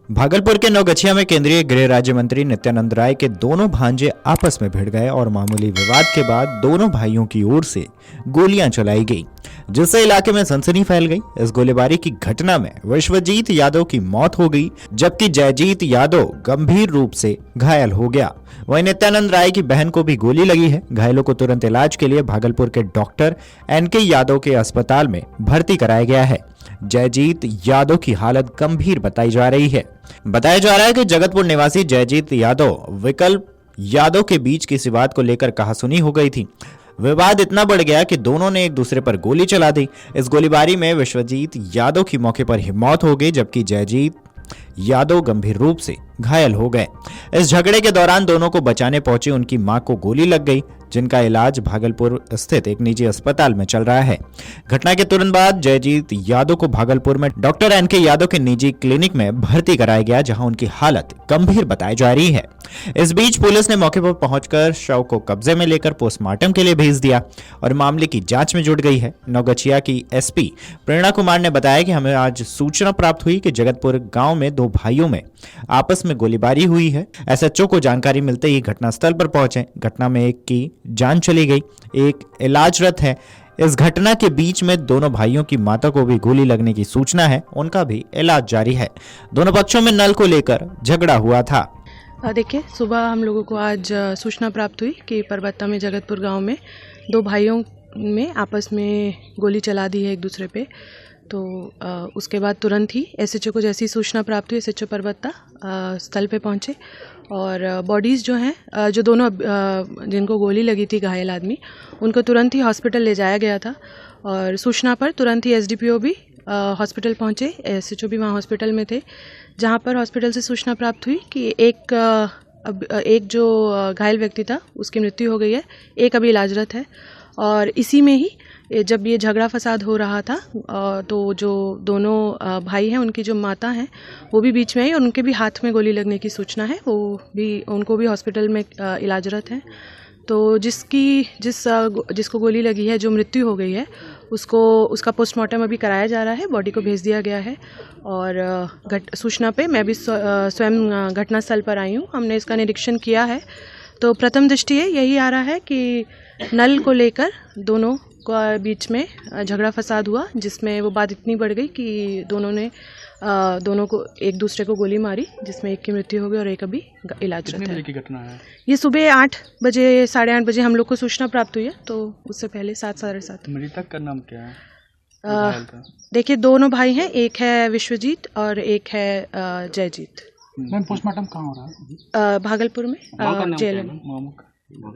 भागलपुर के नवगछिया में केंद्रीय गृह राज्य मंत्री नित्यानंद राय के दोनों भांजे आपस में भिड़ गए और मामूली विवाद के बाद दोनों भाइयों की ओर से गोलियां चलाई गई, जिससे इलाके में सनसनी फैल गई। इस गोलीबारी की घटना में विश्वजीत यादव की मौत हो गई, जबकि जयजीत यादव गंभीर रूप से घायल हो गया। वहीं नित्यानंद राय की बहन को भी गोली लगी है। घायलों को तुरंत इलाज के लिए भागलपुर के डॉक्टर NK यादव के अस्पताल में भर्ती कराया गया है। जयजीत यादव की हालत गंभीर बताई जा रही है। बताया जा रहा है कि जगतपुर निवासी जयजीत यादव विकल्प यादव के बीच किसी बात को लेकर कहासुनी हो गई थी। विवाद इतना बढ़ गया कि दोनों ने एक दूसरे पर गोली चला दी। इस गोलीबारी में विश्वजीत यादव की मौके पर ही मौत हो गई, जबकि जयजीत यादव गंभीर रूप से घायल हो गए। इस झगड़े के दौरान दोनों को बचाने पहुंची उनकी मां को गोली लग गई, जिनका इलाज भागलपुर स्थित एक निजी अस्पताल में चल रहा है। घटना के तुरंत बाद जयजीत यादव को भागलपुर में डॉक्टर NK यादव के निजी क्लिनिक में भर्ती कराया गया, जहां उनकी हालत गंभीर बताई जा रही है। इस बीच पुलिस ने मौके पर पहुंचकर शव को कब्जे में लेकर पोस्टमार्टम के लिए भेज दिया और मामले की जांच में जुट गई है। नवगछिया की SP प्रेरणा कुमार ने बताया कि हमें आज सूचना प्राप्त हुई कि जगतपुर गांव में दो भाइयों में आपस में गोलीबारी हुई है। SHO को जानकारी मिलते ही घटनास्थल पर पहुंचे। घटना में एक की जान चली गई, एक इलाजरत है। इस घटना के बीच में दोनों भाइयों की माता को भी गोली लगने की सूचना है, उनका भी इलाज जारी है। दोनों पक्षों में नल को लेकर झगड़ा हुआ था। देखिए, सुबह हम लोगों को आज सूचना प्राप्त हुई कि परबत्ता में जगतपुर गांव में दो भाइयों में आपस में गोली चला दी है एक दूसरे पे। तो उसके बाद तुरंत ही SHO को जैसी सूचना प्राप्त हुई, SHO परबत्ता स्थल पे पहुंचे और बॉडीज़ जो हैं, जो दोनों जिनको गोली लगी थी, घायल आदमी, उनको तुरंत ही हॉस्पिटल ले जाया गया था। और सूचना पर तुरंत ही SDPO भी हॉस्पिटल पहुंचे, SHO भी वहाँ हॉस्पिटल में थे, जहाँ पर हॉस्पिटल से सूचना प्राप्त हुई कि एक जो घायल व्यक्ति था उसकी मृत्यु हो गई है, एक अभी इलाजरत है। और इसी में ही जब ये झगड़ा फसाद हो रहा था तो जो दोनों भाई हैं, उनकी जो माता हैं, वो भी बीच में आई और उनके भी हाथ में गोली लगने की सूचना है। उनको भी हॉस्पिटल में इलाजरत हैं। तो जिसको गोली लगी है, जो मृत्यु हो गई है, उसका पोस्टमार्टम अभी कराया जा रहा है, बॉडी को भेज दिया गया है। और सूचना पे मैं भी स्वयं घटनास्थल पर आई हूँ। हमने इसका निरीक्षण किया है। तो प्रथम दृष्टि यही आ रहा है कि नल को लेकर दोनों के बीच में झगड़ा फसाद हुआ, जिसमें वो बात इतनी बढ़ गई कि दोनों को एक दूसरे को गोली मारी, जिसमें एक की मृत्यु हो गई और एक अभी इलाजरत है। कितने बजे की घटना है? ये सुबह 8 बजे, 8:30 बजे हम लोग को सूचना प्राप्त हुई है। तो उससे पहले 7, 7:30। मृतक का नाम क्या है? देखिए, दोनों भाई हैं, एक है विश्वजीत और एक है जयजीत। मैम, पोस्टमार्टम कहाँ हो रहा है? भागलपुर में जेल में।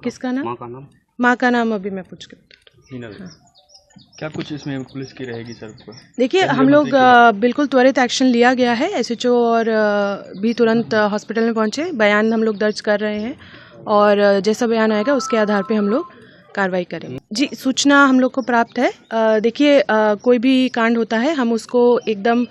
किसका नाम? माँ का नाम अभी मैं पूछ के बता दूँ। क्या कुछ इसमें पुलिस की रहेगी सर? देखिए, हम लोग बिल्कुल त्वरित एक्शन लिया गया है। SHO और भी तुरंत हॉस्पिटल में पहुंचे, बयान हम लोग दर्ज कर रहे हैं और जैसा बयान आएगा उसके आधार पे हम लोग कार्रवाई करेंगे। जी, सूचना हम लोग को प्राप्त है। देखिए, कोई भी कांड होता है, हम उसको एकदम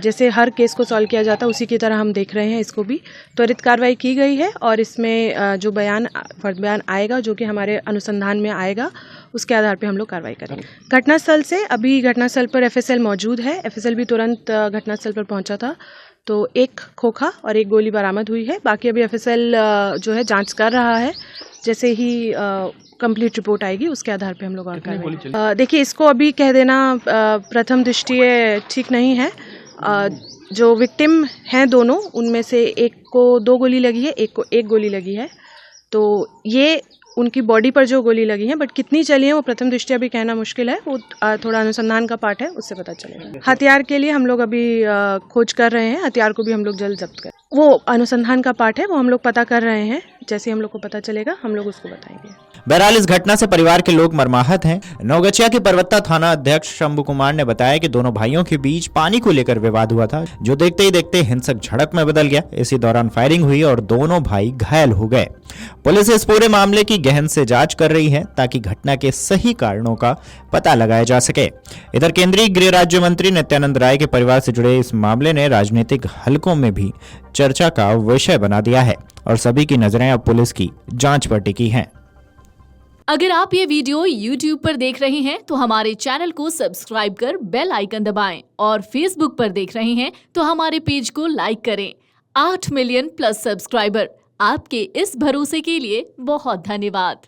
जैसे हर केस को सॉल्व किया जाता है उसी की तरह हम देख रहे हैं। इसको भी त्वरित कार्रवाई की गई है और इसमें जो फर्द बयान आएगा, जो कि हमारे अनुसंधान में आएगा, उसके आधार पे हम लोग कार्रवाई करेंगे। घटनास्थल पर FSL मौजूद है। FSL भी तुरंत घटनास्थल पर पहुंचा था। तो एक खोखा और एक गोली बरामद हुई है। बाकी अभी FSL जो है जांच कर रहा है। जैसे ही कंप्लीट रिपोर्ट आएगी उसके आधार पे हम लोग और कार्रवाई। देखिए, इसको अभी कह देना प्रथम दृष्टि ठीक नहीं है। जो विक्टिम हैं दोनों, उनमें से एक को 2 गोली लगी है, एक को 1 गोली लगी है। तो ये उनकी बॉडी पर जो गोली लगी है, बट कितनी चली है वो प्रथम दृष्टि अभी कहना मुश्किल है। वो थोड़ा अनुसंधान का पार्ट है, उससे पता चलेगा। हथियार के लिए हम लोग अभी खोज कर रहे हैं। हथियार को भी हम लोग जल्द जब्त करें। वो अनुसंधान का पार्ट है, वो हम लोग पता कर रहे हैं। जैसे हम लोग को पता चलेगा हम लोग उसको बताएंगे। बहरहाल इस घटना से परिवार के लोग मर्माहत हैं। नवगछिया के परबत्ता थाना अध्यक्ष शंभू कुमार ने बताया कि दोनों भाइयों के बीच पानी को लेकर विवाद हुआ था, जो देखते ही देखते हिंसक झड़प में बदल गया। इसी दौरान फायरिंग हुई और दोनों भाई घायल हो गए। पुलिस इस पूरे मामले की गहन से जांच कर रही है ताकि घटना के सही कारणों का पता लगाया जा सके। इधर केंद्रीय गृह राज्य मंत्री नित्यानंद राय के परिवार से जुड़े इस मामले ने राजनीतिक हलकों में भी चर्चा का विषय बना दिया है और सभी की नजरें अब पुलिस की जांच पर टिकी हैं। अगर आप ये वीडियो YouTube पर देख रहे हैं तो हमारे चैनल को सब्सक्राइब कर बेल आइकन दबाएं और Facebook पर देख रहे हैं तो हमारे पेज को लाइक करें। 8 मिलियन प्लस सब्सक्राइबर, आपके इस भरोसे के लिए बहुत धन्यवाद।